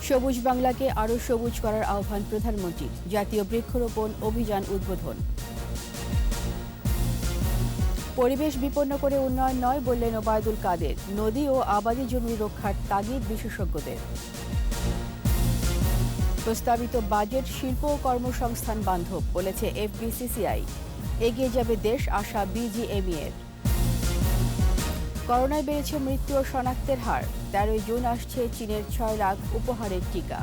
সবুজ বাংলাকে আরও সবুজ করার আহ্বান প্রধানমন্ত্রীর। জাতীয় বৃক্ষরোপণ অভিযান উদ্বোধন। পরিবেশ বিপন্ন করে উন্নয়ন নয় বললেন ওবায়দুল কাদের। নদী ও আবাদি জমি রক্ষার তাগিদ বিশেষজ্ঞদের। প্রস্তাবিত বাজেট শিল্প ও কর্মসংস্থান বান্ধব বলেছে এফবিসিসিআই। এগিয়ে যাবে দেশ, আশা বিজিএমইএর। করোনায় বেড়েছে মৃত্যু ও শনাক্তের হার। 13 জুন আসছে চীনের 6 লাখ উপহারের টিকা।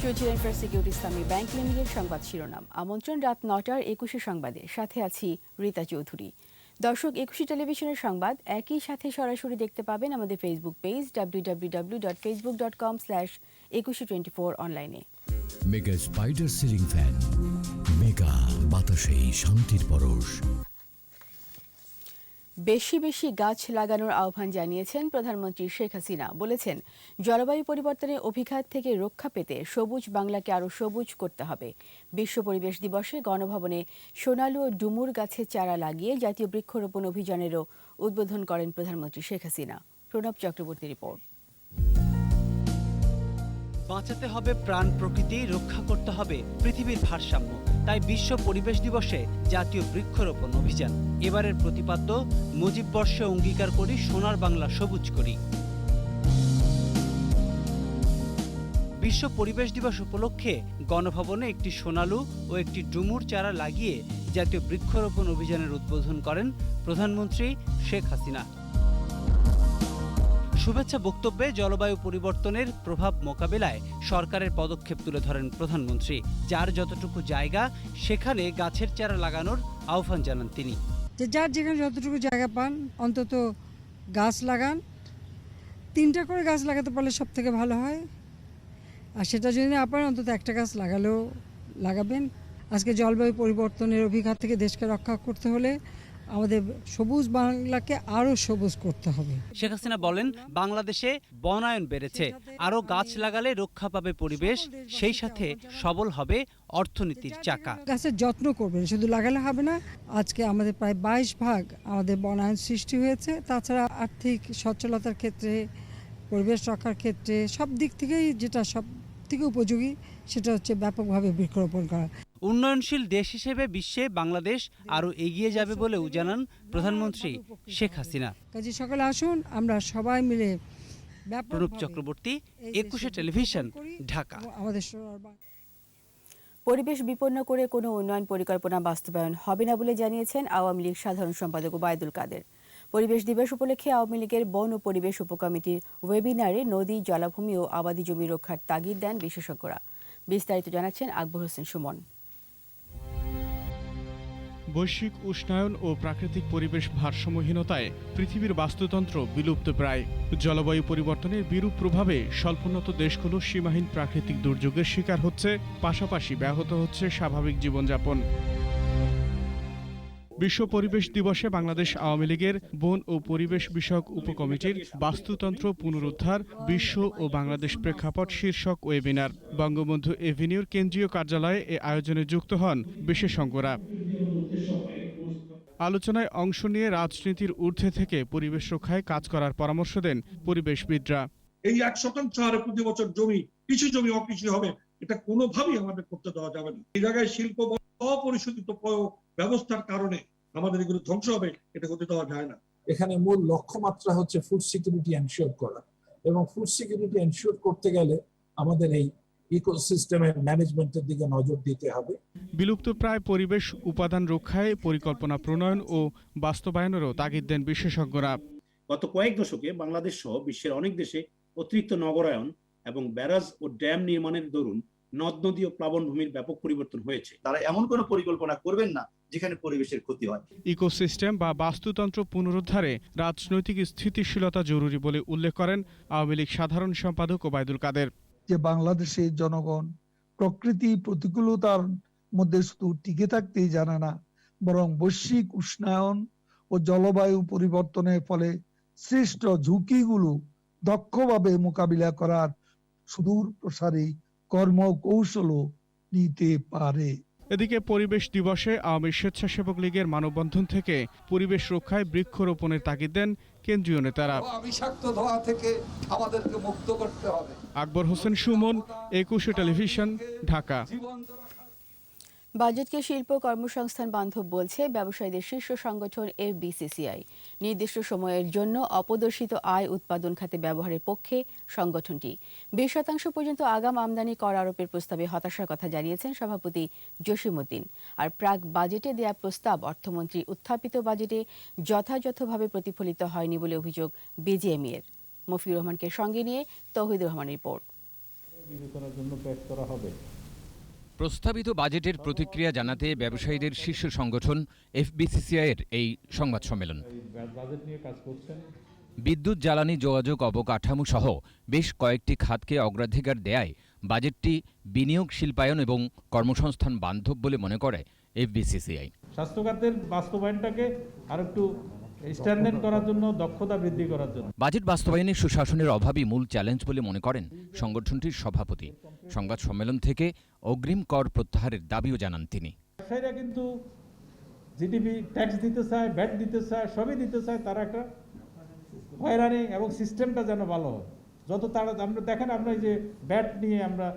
শুনছিলেন ফার্স্ট সিকিউরিটি ইসলামী ব্যাংক লিমিটেড সংবাদ শিরোনাম। আমন্ত্রণ রাত 9টার 21 সংবাদে, সাথে আছি রীতা চৌধুরী। দর্শক, 21 টেলিভিশনের সংবাদ একই সাথে সরাসরি দেখতে পাবেন আমাদের ফেসবুক পেজ www.facebook.com/2124 অনলাইনে। Mega spider ceiling fan, mega বাতাসে শান্তির পরশ। বেশি বেশি গাছ লাগানোর আহ্বান জানিয়েছেন প্রধানমন্ত্রী শেখ হাসিনা। বলেছেন, জলবায়ু পরিবর্তনের অভিঘাত থেকে রক্ষা পেতে সবুজ বাংলাকে আরও সবুজ করতে হবে। বিশ্ব পরিবেশ দিবসে গণভবনে সোনালু ও ডুমুর গাছের চারা লাগিয়ে জাতীয় বৃক্ষরোপণ অভিযানেরও উদ্বোধন করেন প্রধানমন্ত্রী শেখ হাসিনা। প্রণব চক্রবর্তী রিপোর্ট। বাঁচাতে হবে প্রাণ প্রকৃতি, রক্ষা করতে হবে পৃথিবীর ভারসাম্য। তাই বিশ্ব পরিবেশ দিবসে জাতীয় বৃক্ষরোপণ অভিযান। এবারের প্রতিপাদ্য, মুজিব বর্ষে অঙ্গীকার করি সোনার বাংলা সবুজ করি। বিশ্ব পরিবেশ দিবস উপলক্ষে গণভবনে একটি সোনালু ও একটি ডুমুর চারা লাগিয়ে জাতীয় বৃক্ষরোপণ অভিযানের উদ্বোধন করেন প্রধানমন্ত্রী শেখ হাসিনা। শুভেচ্ছা বক্তব্যে জলবায়ু পরিবর্তনের প্রভাব মোকাবিলায় সরকারের পদক্ষেপ তুলে ধরেন প্রধানমন্ত্রী। যার যতটুকু জায়গা সেখানে গাছের চারা লাগানোর আহ্বান জানান তিনি। যার যেখানে যতটুকু জায়গা পান অন্তত গাছ লাগান। 3টা করে গাছ লাগাতে পারলে সব থেকে ভালো হয়। আর সেটা যদি না পারেন অন্তত একটা গাছ লাগালেও লাগাবেন। আজকে জলবায়ু পরিবর্তনের অভিঘাত থেকে দেশকে রক্ষা করতে হলে আমাদের সবুজ বাংলাকে আরো সবুজ করতে হবে। শেখ হাসিনা বলেন, বাংলাদেশে বনায়ন বেড়েছে, আরো গাছ লাগালে রক্ষা পাবে পরিবেশ, সেই সাথে সবল হবে অর্থনীতির চাকা। গাছের যত্ন করবেন, শুধু লাগালে হবে না। আজকে আমাদের প্রায় 22% আমাদের বনায়ন সৃষ্টি হয়েছে। তাছাড়া আর্থিক সচ্ছলতার ক্ষেত্রে, পরিবেশ রক্ষার ক্ষেত্রে সব দিক থেকেই যেটা সব থেকে উপযোগী সেটা হচ্ছে ব্যাপকভাবে বৃক্ষরোপণ করা। উন্নয়নশীল দেশ হিসেবে বিশ্বে বাংলাদেশ আরো এগিয়ে যাবে বলেও জানান প্রধানমন্ত্রী শেখ হাসিনা। কাজে সকালে আসুন, আমরা সবাই মিলে। প্রণব চক্রবর্তী, 21 টেলিভিশন, ঢাকা। পরিবেশ বিপন্ন করে কোনো উন্নয়ন পরিকল্পনা বাস্তবায়ন হবে না বলে জানিয়েছেন আওয়ামী লীগ সাধারণ সম্পাদক ওবায়দুল কাদের। পরিবেশ দিবস উপলক্ষে আওয়ামী লীগের বন ও পরিবেশ উপকমিটির ওয়েবিনারে নদী, জলাভূমি ও আবাদি জমি রক্ষার তাগিদ দেন বিশেষজ্ঞরা। বিস্তারিত জানাচ্ছেন আকবর হোসেন সুমন। বৈশ্বিক উষ্ণায়ন ও প্রাকৃতিক পরিবেশ ভারসাম্যহীনতায় পৃথিবীর বাস্তুতন্ত্র বিলুপ্ত প্রায়। জলবায়ু পরিবর্তনের বিরূপ প্রভাবে স্বল্পোন্নত দেশগুলো সীমাহীন প্রাকৃতিক দুর্যোগের শিকার হচ্ছে, পাশাপাশি ব্যাহত হচ্ছে স্বাভাবিক জীবনযাপন। বিশ্ব পরিবেশ দিবসে বাংলাদেশ আওয়ামী লীগের বন ও পরিবেশ বিষয়ক উপকমিটির বাস্তুতন্ত্র পুনরুদ্ধার বিশ্ব ও বাংলাদেশ প্রেক্ষাপট শীর্ষক ওয়েবিনার বঙ্গবন্ধু এভিনিউর কেন্দ্রীয় কার্যালয়ে এ আয়োজনে যুক্ত হন বিশেষজ্ঞরা। আলোচনায় অংশ নিয়ে রাজনীতির ঊর্ধ্বে থেকে পরিবেশ রক্ষায় কাজ করার পরামর্শ দেন পরিবেশবিদরা। এই 1% হারে প্রতি বছর জমি, কিছু জমি অকৃষি হবে, এটা কোনোভাবেই আমাদের করতে দেওয়া যাবে না। এই জায়গায় শিল্প অপরিশোধিত ব্যবস্থার কারণে আমাদের এগুলো ধ্বংস হবে, এটা হতে দেওয়া যায় না। এখানে মূল লক্ষ্যমাত্রা হচ্ছে ফুড সিকিউরিটি এনশিওর করা, এবং ফুড সিকিউরিটি এনশিওর করতে গেলে আমাদের এই ইকোসিস্টেমের ম্যানেজমেন্টের দিকে নজর দিতে হবে। বিলুপ্ত প্রায় পরিবেশ উপাদান রক্ষায় পরিকল্পনা প্রণয়ন ও বাস্তবায়নেরও তাগিদ দেন বিশেষজ্ঞরা। গত কয়েক দশকে বাংলাদেশ সহ বিশ্বের অনেক দেশে অতিরিক্ত নগরায়ন এবং ব্যারাজ ও ড্যাম নির্মাণের দরুন নদ নদী ও প্লাবনভূমির ব্যাপক পরিবর্তন হয়েছে। তারা এমন কোনো পরিকল্পনা করবেন না যেখানে পরিবেশের ক্ষতি হয়। ইকোসিস্টেম বা বাস্তুতন্ত্র পুনরুদ্ধারে রাজনৈতিক স্থিতিশীলতা জরুরি বলে উল্লেখ করেন আওয়ামী লীগ সাধারণ সম্পাদক ওবায়দুল কাদের। যে বাংলাদেশের জনগণ প্রকৃতি প্রতিকূলতার মধ্যে শুধু টিকে থাকতেই জানে না, বরং বৈশ্বিক উষ্ণায়ন ও জলবায়ু পরিবর্তনের ফলে সৃষ্ট ঝুঁকিগুলো দক্ষভাবে মোকাবিলা করার সুদূর প্রসারী কর্মকৌশলও নিতে পারে। এদিকে পরিবেশ দিবসে আওয়ামী স্বেচ্ছাসেবক লীগের মানববন্ধন থেকে পরিবেশ রক্ষায় বৃক্ষরোপণের তাগিদ দেন কেন্দ্রীয় নেতারা। বিষাক্ত ধোঁয়া থেকে আমাদেরকে মুক্ত করতে হবে। আকবর হোসেন সুমন, একুশে টেলিভিশন, ঢাকা। বাজেটকে শিল্প কর্মসংস্থান বান্ধব বলছে ব্যবসায়ীদের শীর্ষ সংগঠন এফবিসিসিআই। নির্দিষ্ট সময়ের জন্য অপদর্শিত আয় উৎপাদন খাতে ব্যবহারের পক্ষে সংগঠনটি 20% পর্যন্ত আগাম আমদানি কর আরোপের প্রস্তাবে হতাশার কথা জানিয়েছেন সভাপতি জসিমউদ্দিন। আর প্রাক বাজেটে দেয়া প্রস্তাব অর্থমন্ত্রী উত্থাপিত বাজেটে যথাযথভাবে প্রতিফলিত হয়নি বলে অভিযোগ বিজিএমইএর। মফিউর রহমানকে সঙ্গে নিয়ে তৌহিদুর রহমানের রিপোর্ট। প্রস্তাবিত বাজেটের প্রতিক্রিয়া জানাতে ব্যবসায়ীদের শীর্ষ সংগঠন এফবিসিসিআইয়ের এই সংবাদ সম্মেলন। বিদ্যুৎ, জ্বালানি, যোগাযোগ, অবকাঠামো সহ বেশ কয়েকটি খাতকে অগ্রাধিকার দেয়ায় বাজেটটি বিনিয়োগ, শিল্পায়ন এবং কর্মসংস্থান বান্ধব বলে মনে করে এফবিসিসিআই। স্বাস্থ্য খাতের বাস্তবায়নটাকে আরেকটু স্ট্যান্ডার্ড করার জন্য, দক্ষতা বৃদ্ধি করার জন্য। বাজেট বাস্তবায়নে সুশাসনের অভাবই মূল চ্যালেঞ্জ বলে মনে করেন সংগঠনটির সভাপতি। সংবাদ সম্মেলন থেকে অগ্রিম কর প্রত্যাহারের দাবিও জানান তিনি। ব্যবসায়ীরা কিন্তু জিডিপি ট্যাক্স দিতে চায়, ভ্যাট দিতে চায়, সবই দিতে চায়, তারা একটা হয়রানি এবং সিস্টেমটা যেন ভালো হয়। যত তারা আমরা দেখেন, আমরা এই যে ভ্যাট নিয়ে আমরা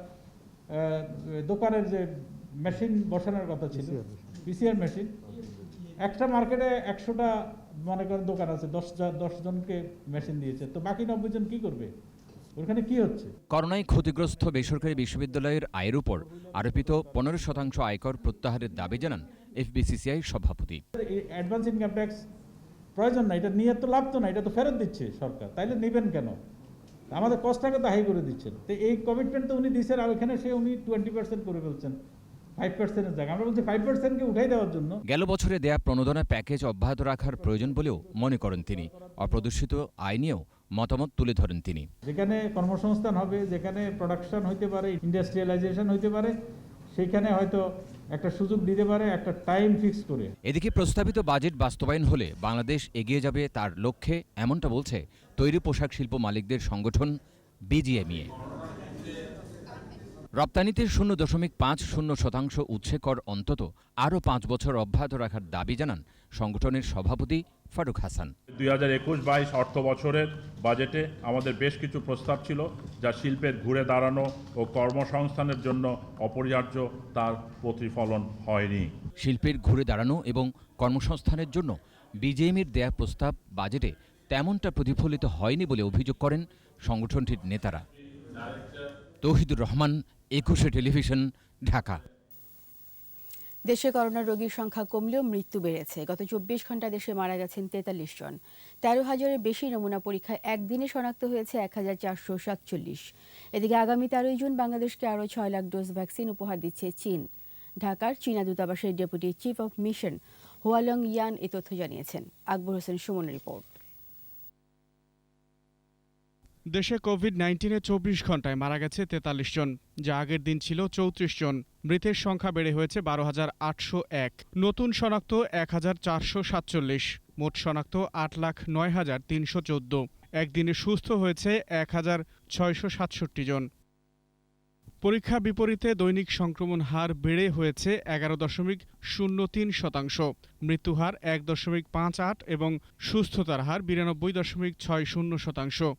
দোকানের যে মেশিন বসানোর কথা ছিল, পিসিআর মেশিন, একটা মার্কেটে 100টা মনে করেন দোকান আছে, 10 জনকে মেশিন দিয়েছে, তো বাকি 90 জন কি করবে? ওখানে কি হচ্ছে? করোনায় ক্ষতিগ্রস্ত বেসরকারি বিশ্ববিদ্যালয়ের আয়ের উপর আরোপিত 15% আয়কর প্রত্যাহারের দাবি জানান এফবিসিসিআই সভাপতি। অ্যাডভান্স ইনকাম ট্যাক্স প্রয়োজন না, এটা নিয়ে তো লাভ তো না, এটা তো ফেরত দিচ্ছে সরকার, তাইলে নেবেন কেন? আমাদের কস্টটাকে তো হাই করে দিচ্ছেন। তো এই কমিটমেন্ট তো উনি দিচ্ছেন, আর ওইখানে উনি 20% করে ফেলছেন, 5%-এর জায়গায়। আমরা বলছি 5%কে উঠাই দেওয়ার জন্য। গেল বছরে দেয়া প্রণোদনা প্যাকেজ অব্যাহত রাখার প্রয়োজন বলেও মনে করেন তিনি। অপ্রদর্শিত আয় নিয়েও মতামত তুলে ধরেন তিনি। যেখানে কর্মসংস্থান হবে, যেখানে প্রোডাকশন হইতে পারে, ইন্ডাস্ট্রিয়ালাইজেশন হইতে পারে, সেইখানে হয়তো একটা সুযোগ দিতে পারে, একটা টাইম ফিক্স করে। এদিকে প্রস্তাবিত বাজেট বাস্তবায়ন হলে বাংলাদেশ এগিয়ে যাবে তার লক্ষ্যে, এমনটা বলছে তৈরি পোশাক শিল্প মালিকদের সংগঠন বিজিএমইএ। রপ্তানিতে 0.50% উৎসে কর অন্তত আরও 5 বছর অব্যাহত রাখার দাবি জানান সংগঠনের সভাপতি ফারুক হাসান। 2021-22 অর্থ বছরের বাজেটে আমাদের বেশ কিছু প্রস্তাব ছিল যা শিল্পের ঘুরে দাঁড়ানো ও কর্মসংস্থানের জন্য অপরিহার্য, তার প্রতিফলন হয়নি। শিল্পের ঘুরে দাঁড়ানো এবং কর্মসংস্থানের জন্য বিজেএমইর দেয়া প্রস্তাব বাজেটে তেমনটা প্রতিফলিত হয়নি বলে অভিযোগ করেন সংগঠনটির নেতারা। তৌহিদুর রহমান, একুশে টেলিভিশন, ঢাকা। দেশে করোনা রোগীর সংখ্যা কমলেও মৃত্যু বেড়েছে। গত 24 ঘন্টায় দেশে মারা গেছেন 43 জন। 13,000-এর বেশি নমুনা পরীক্ষায় একদিনে শনাক্ত হয়েছে 1,447। এদিকে আগামী 13 জুন বাংলাদেশকে আরও 6 লাখ ডোজ ভ্যাকসিন উপহার দিচ্ছে চীন। ঢাকার চীনা দূতাবাসের ডেপুটি চিফ অব মিশন হুয়ালং ইয়ান এ তথ্য জানিয়েছেন। আকবর হোসেন সুমনের রিপোর্ট। দেশে কোভিড-19-এ 24 ঘন্টায় মারা গেছে 43 জন, যা আগের দিন ছিল 34 জন। মৃতের সংখ্যা বেড়ে হয়েছে 12,801। নতুন শনাক্ত 1,447। মোট শনাক্ত 8,09,314। একদিনে সুস্থ হয়েছে 1,667 জন। পরীক্ষা বিপরীতে দৈনিক সংক্রমণ হার বেড়ে হয়েছে 11.03%। মৃত্যুহার 1.58 এবং সুস্থতার হার 92.60%।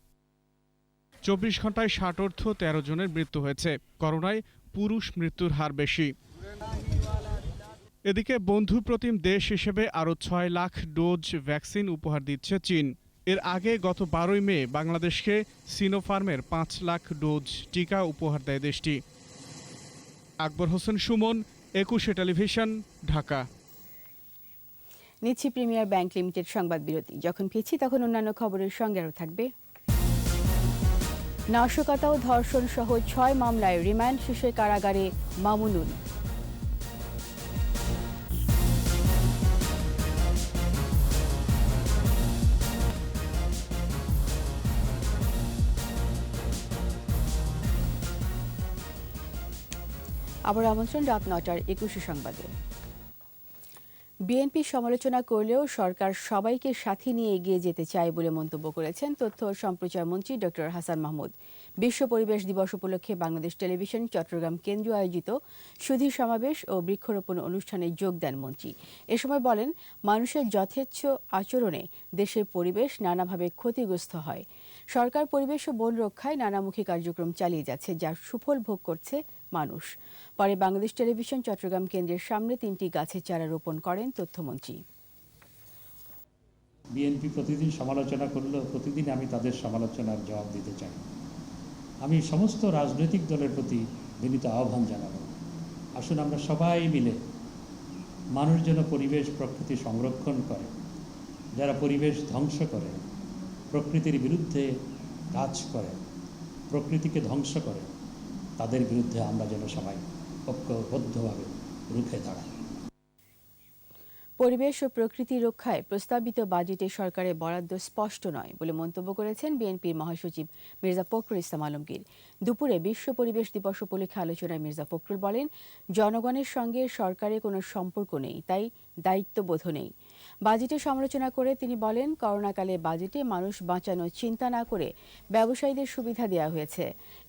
24 ঘন্টায় 13 জনের মৃত্যু হয়েছে। করোনায় পুরুষ মৃত্যুর হার বেশি। এদিকে বন্ধু প্রতিম দেশ হিসেবে আরও 6 লাখ ডোজ ভ্যাকসিন উপহার দিচ্ছে চীন। এর আগে গত 12 মে বাংলাদেশকে সিনোফার্মের 5 লাখ ডোজ টিকা উপহার দেয় দেশটি। আকবর হোসেন সুমন, একুশে টেলিভিশন, ঢাকা। নিচ্ছি প্রিমিয়ার ব্যাংক লিমিটেড সংবাদ বিরতি। যখন ফিরছি তখন অন্যান্য খবরের সঙ্গে আরও থাকবে। নাশকতা ও ধর্ষণ সহ 6 মামলায় রিমান্ড শেষে কারাগারে মামুনুল। আবার আমন্ত্রণ রাত 9টার 21 সংবাদে। বিএনপি সমালোচনা করলেও সরকার সবাইকে সাথে নিয়ে এগিয়ে যেতে চায় বলে মন্তব্য করেছেন তথ্য ও সম্প্রচার মন্ত্রী ডক্টর হাসান মাহমুদ। বিশ্ব পরিবেশ দিবস উপলক্ষে বাংলাদেশ টেলিভিশন চট্টগ্রাম কেন্দ্র আয়োজিত সুধী সমাবেশ ও বৃক্ষরোপণ অনুষ্ঠানে যোগ দেন মন্ত্রী। এ সময় বলেন, মানুষের যথেচ্ছ আচরণে দেশের পরিবেশ নানাভাবে ক্ষতিগ্রস্ত হয়। সরকার পরিবেশ ও বন রক্ষায় নানামুখী কার্যক্রম চালিয়ে যাচ্ছে, যার সুফল ভোগ করছে মানুষ। পরে বাংলাদেশ টেলিভিশন চট্টগ্রাম কেন্দ্রের সামনে 3টি গাছের চারা রোপণ করেন তথ্যমন্ত্রী। বিএনপি প্রতিদিন সমালোচনা করলেও প্রতিদিন আমি তাদের সমালোচনার জবাব দিতে চাই। আমি সমস্ত রাজনৈতিক দলের প্রতি বিনীত আহ্বান জানাবো, আসুন আমরা সবাই মিলে মানুষ যেন পরিবেশ প্রকৃতি সংরক্ষণ করে, যারা পরিবেশ ধ্বংস করে, প্রকৃতির বিরুদ্ধে কাজ করে, প্রকৃতিকে ধ্বংস করে, তাদের বিরুদ্ধে আমরা যেন সবাই ঐক্যবদ্ধভাবে রুখে দাঁড়াই। পরিবেশ ও প্রকৃতি রক্ষায় প্রস্তাবিত বাজেটে সরকারের বরাদ্দ স্পষ্ট নয় বলে মন্তব্য করেছেন বিএনপির মহাসচিব মির্জা ফখরুল ইসলাম আলমগীর। দুপুরে বিশ্ব পরিবেশ দিবস উপলক্ষে আলোচনায় মির্জা ফখরুল বলেন, জনগণের সঙ্গে সরকারের কোনো সম্পর্ক নেই, তাই দায়িত্ববোধ নেই। বাজেটের সমালোচনা করে তিনি বলেন, করোনাকালে বাজেটে মানুষ বাঁচানোর চিন্তা না করে ব্যবসায়ীদের সুবিধা দেওয়া হয়েছে।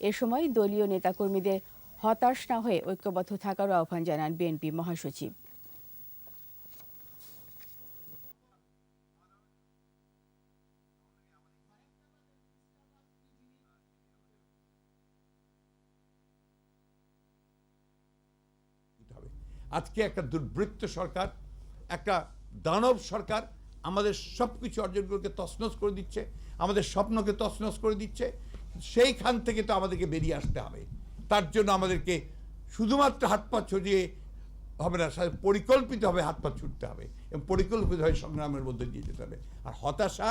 এ সময় দলীয় নেতাকর্মীদের হতাশ না হয়ে ঐক্যবদ্ধ থাকারও আহ্বান জানান বিএনপি মহাসচিব। আজকে একটা দুর্বৃত্ত সরকার, একটা দানব সরকার আমাদের সবকিছু অর্জনগুলোকে তছনছ করে দিচ্ছে, আমাদের স্বপ্নকে তছনছ করে দিচ্ছে। সেইখান থেকে তো আমাদেরকে বেরিয়ে আসতে হবে। তার জন্য আমাদেরকে শুধুমাত্র হাত পা ছড়িয়ে হবে না, পরিকল্পিতভাবে হাত পা ছুটতে হবে এবং পরিকল্পিতভাবে সংগ্রামের মধ্যে দিয়ে যেতে হবে। আর হতাশা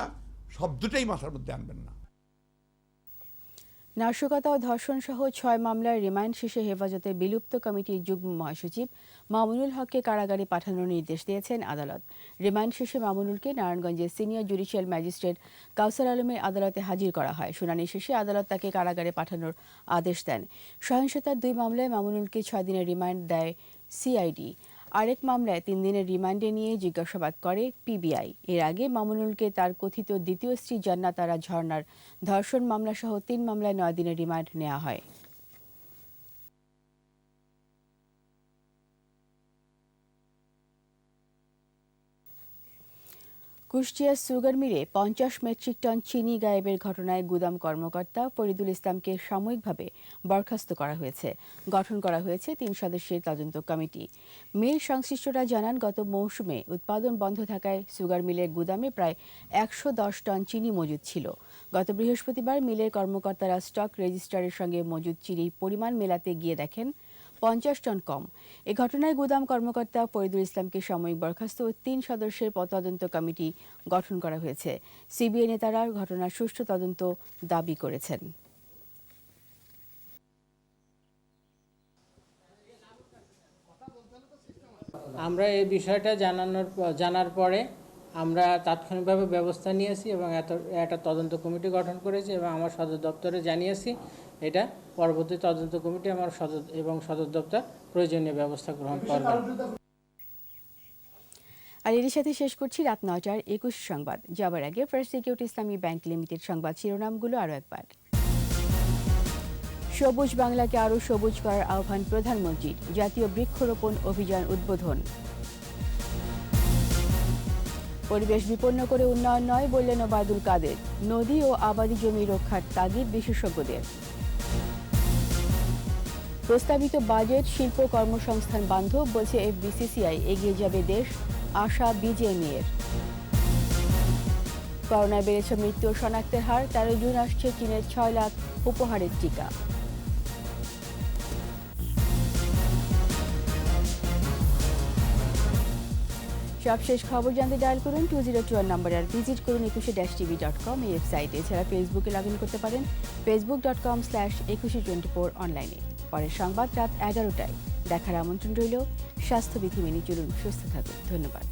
শব্দটাই মাথার মধ্যে আনবেন না। নাশকতা ও ধর্ষণ সহ 6 মামলার রিমান্ড শেষে হেফাজতে বিলুপ্ত কমিটির যুগ্ম মহাসচিব মামুনুল হককে কারাগারে পাঠানোর নির্দেশ দিয়েছেন আদালত। রিমান্ড শেষে মামুনুলকে নারায়ণগঞ্জের সিনিয়র জুডিশিয়াল ম্যাজিস্ট্রেট কাউসার আলমের আদালতে হাজির করা হয়। শুনানি শেষে আদালত তাকে কারাগারে পাঠানোর আদেশ দেন। সহিংসতার 2 মামলায় মামুনুলকে 6 দিনের রিমান্ড দেয় সিআইডি। আরেক মামলায় 3 দিনের রিমান্ডে নিয়ে জিজ্ঞাসাবাদ করে পিবিআই। এর আগে মামুনুলকে তার কথিত দ্বিতীয় স্ত্রী জান্নাত আরা ঝর্ণার ধর্ষণ মামলা সহ 3 মামলায় 9 দিনের রিমান্ড নেওয়া হয়। কুষ্টিয়ার সুগার মিলে 50 মেট্রিক টন চিনি গায়েবের ঘটনায় গুদাম কর্মকর্তা ফরিদুল ইসলামকে সাময়িকভাবে বরখাস্ত করা হয়েছে। গঠন করা হয়েছে 3 সদস্যের তদন্ত কমিটি। মিল সংশ্লিষ্টরা জানান, গত মৌসুমে উৎপাদন বন্ধ থাকায় সুগার মিলের গুদামে প্রায় 110 টন চিনি মজুদ ছিল। গত বৃহস্পতিবার মিলের কর্মকর্তারা স্টক রেজিস্ট্রারের সঙ্গে মজুদ চিনির পরিমাণ মেলাতে গিয়ে দেখেন 50 টন কম। এ ঘটনায় গুদাম কর্মকর্তা ফরিদুল ইসলামকে সাময়িক বরখাস্ত ও 3 সদস্যের তদন্ত কমিটি গঠন করা হয়েছে। সিবিআই নেতারা ঘটনার সুষ্ঠু তদন্ত দাবি করেছেন। আমরা এই বিষয়টা জানার পরে আমরা তাৎক্ষণিকভাবে ব্যবস্থা নিয়েছি এবং একটা তদন্ত কমিটি গঠন করেছি এবং আমার সদর দপ্তরে জানিয়েছি। এটা পরবর্তী তদন্ত কমিটি আমার সদর দপ্তর প্রয়োজনীয় ব্যবস্থা গ্রহণ করবে। আর এর সাথে শেষ করছি রাত 9টার 21 সংবাদ। যাবার আগে ফার্স্ট সিকিউরিটি ইসলামী ব্যাংক লিমিটেড সংবাদ শিরোনামগুলো আরও একবার। সবুজ বাংলাকে আরও সবুজ করার আহ্বান প্রধানমন্ত্রীর, জাতীয় বৃক্ষরোপণ অভিযান উদ্বোধন। পরিবেশ বিপন্ন করে উন্নয়ন নয় বললেন ওবায়দুল কাদের, নদী ও আবাদি জমি রক্ষার তাগিদ বিশেষজ্ঞদের। প্রস্তাবিত বাজেট শিল্প কর্মসংস্থান বান্ধব বলছে এফবিসিসিআই, এগিয়ে যাবে দেশ, আশা বিজেএমইএর। করোনায় বেড়েছে মৃত্যু ও শনাক্তের হার, 13 জুন আসছে চীনের 6 লাখ উপহারের টিকা। সবশেষ খবর জানতে ডায়াল করুন 2021 নম্বরে আর ভিজিট করুন 21-tv.com এই ওয়েবসাইটে। এছাড়া ফেসবুকে লগ ইন করতে পারেন facebook.com/2124 অনলাইনে। পরের সংবাদ রাত 11টায় দেখার আমন্ত্রণ রইল। স্বাস্থ্যবিধি মেনে চলুন, সুস্থ থাকুন। ধন্যবাদ।